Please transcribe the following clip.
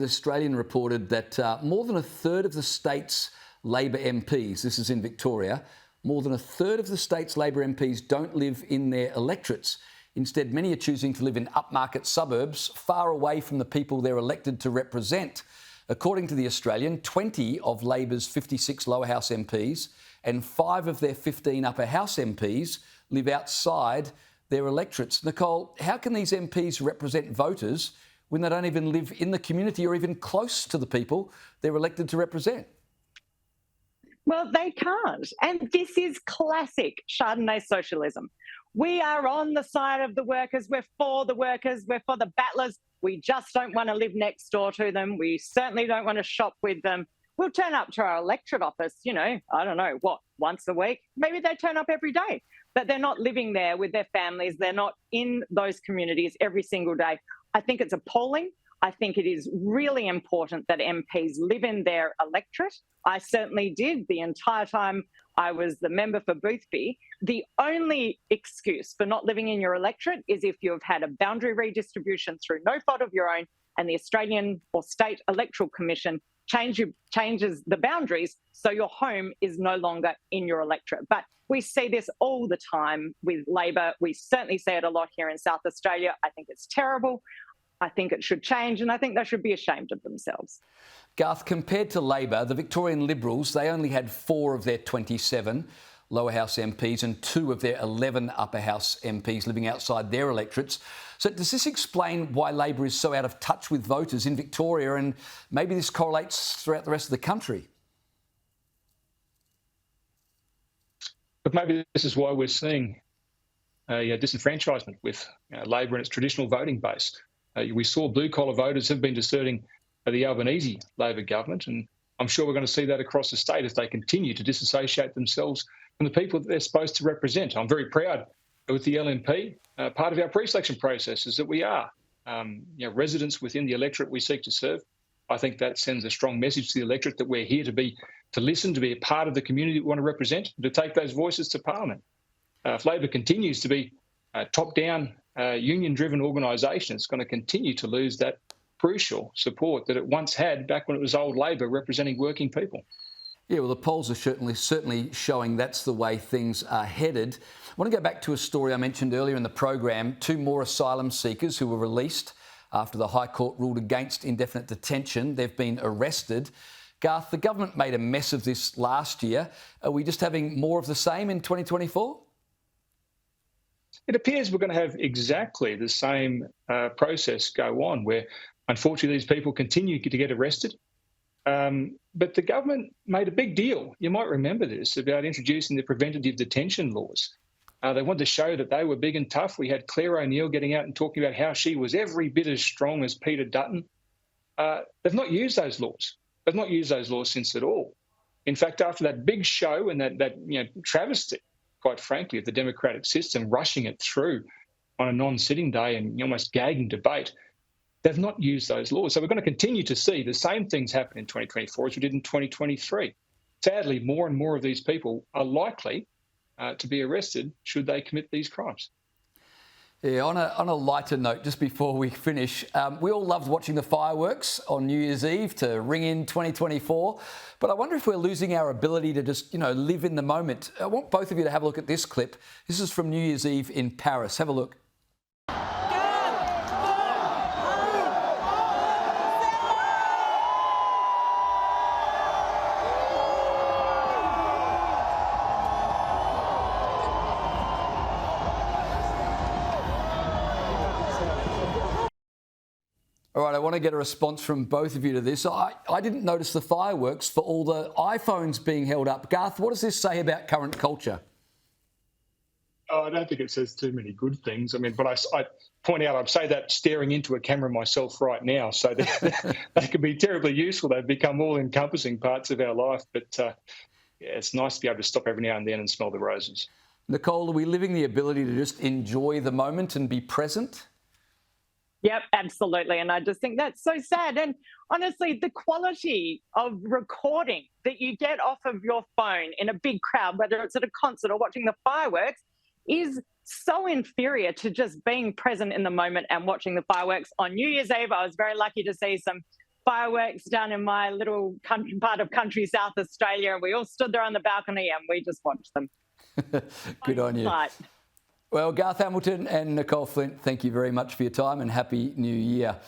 The Australian reported that more than a third of the state's Labor MPs, this is in Victoria, more than a third of the state's Labor MPs don't live in their electorates. Instead, many are choosing to live in upmarket suburbs, far away from the people they're elected to represent. According to The Australian, 20 of Labor's 56 lower house MPs and 5 of their 15 upper house MPs live outside their electorates. Nicolle, how can these MPs represent voters when they don't even live in the community or even close to the people they're elected to represent? Well, they can't. And this is classic Chardonnay socialism. We are on the side of the workers. We're for the workers. We're for the battlers. We just don't want to live next door to them. We certainly don't want to shop with them. We'll turn up to our electorate office, I don't know, once a week? Maybe they turn up every day. But they're not living there with their families. They're not in those communities every single day. I think it's appalling. I think it is really important that MPs live in their electorate. I certainly did the entire time I was the member for Boothby. The only excuse for not living in your electorate is if you've had a boundary redistribution through no fault of your own and the Australian or State Electoral Commission changes the boundaries so your home is no longer in your electorate. But we see this all the time with Labor. We certainly see it a lot here in South Australia. I think it's terrible. I think it should change, and I think they should be ashamed of themselves. Garth, compared to Labor, the Victorian Liberals, they only had 4 of their 27 lower house MPs and 2 of their 11 upper house MPs living outside their electorates. So does this explain why Labor is so out of touch with voters in Victoria, and maybe this correlates throughout the rest of the country? But maybe this is why we're seeing disenfranchisement with Labor and its traditional voting base. We saw blue-collar voters have been deserting the Albanese Labor government, and I'm sure we're going to see that across the state as they continue to disassociate themselves from the people that they're supposed to represent. I'm very proud with the LNP. Part of our pre-selection process is that we are residents within the electorate we seek to serve. I think that sends a strong message to the electorate that we're here to listen, to be a part of the community we want to represent, and to take those voices to Parliament. If Labor continues to be a top-down, union-driven organisation, it's going to continue to lose that crucial support that it once had back when it was old Labor representing working people. Yeah, well, the polls are certainly showing that's the way things are headed. I want to go back to a story I mentioned earlier in the program. 2 more asylum seekers who were released after the High Court ruled against indefinite detention. They've been arrested. Garth, the government made a mess of this last year. Are we just having more of the same in 2024? It appears we're going to have exactly the same process go on, where unfortunately these people continue to get arrested. But the government made a big deal, you might remember this, about introducing the preventative detention laws. They wanted to show that they were big and tough. We had Claire O'Neill getting out and talking about how she was every bit as strong as Peter Dutton. They've not used those laws. They've not used those laws since at all. In fact, after that big show and that travesty, quite frankly, of the democratic system, rushing it through on a non-sitting day and almost gagging debate, they've not used those laws. So we're going to continue to see the same things happen in 2024 as we did in 2023. Sadly, more and more of these people are likely to be arrested should they commit these crimes. Yeah, on a lighter note, just before we finish, we all loved watching the fireworks on New Year's Eve to ring in 2024, but I wonder if we're losing our ability to just, live in the moment. I want both of you to have a look at this clip. This is from New Year's Eve in Paris. Have a look. All right, I want to get a response from both of you to this. I didn't notice the fireworks for all the iPhones being held up. Garth, what does this say about current culture? Oh, I don't think it says too many good things. I mean, but I point out, I'd say that staring into a camera myself right now, so they can be terribly useful. They've become all-encompassing parts of our life. But it's nice to be able to stop every now and then and smell the roses. Nicolle, are we living the ability to just enjoy the moment and be present? Yep, absolutely. And I just think that's so sad. And honestly, the quality of recording that you get off of your phone in a big crowd, whether it's at a concert or watching the fireworks, is so inferior to just being present in the moment and watching the fireworks. On New Year's Eve, I was very lucky to see some fireworks down in my little part of country South Australia, and we all stood there on the balcony and we just watched them. Good on you. Well, Garth Hamilton and Nicolle Flint, thank you very much for your time and Happy New Year.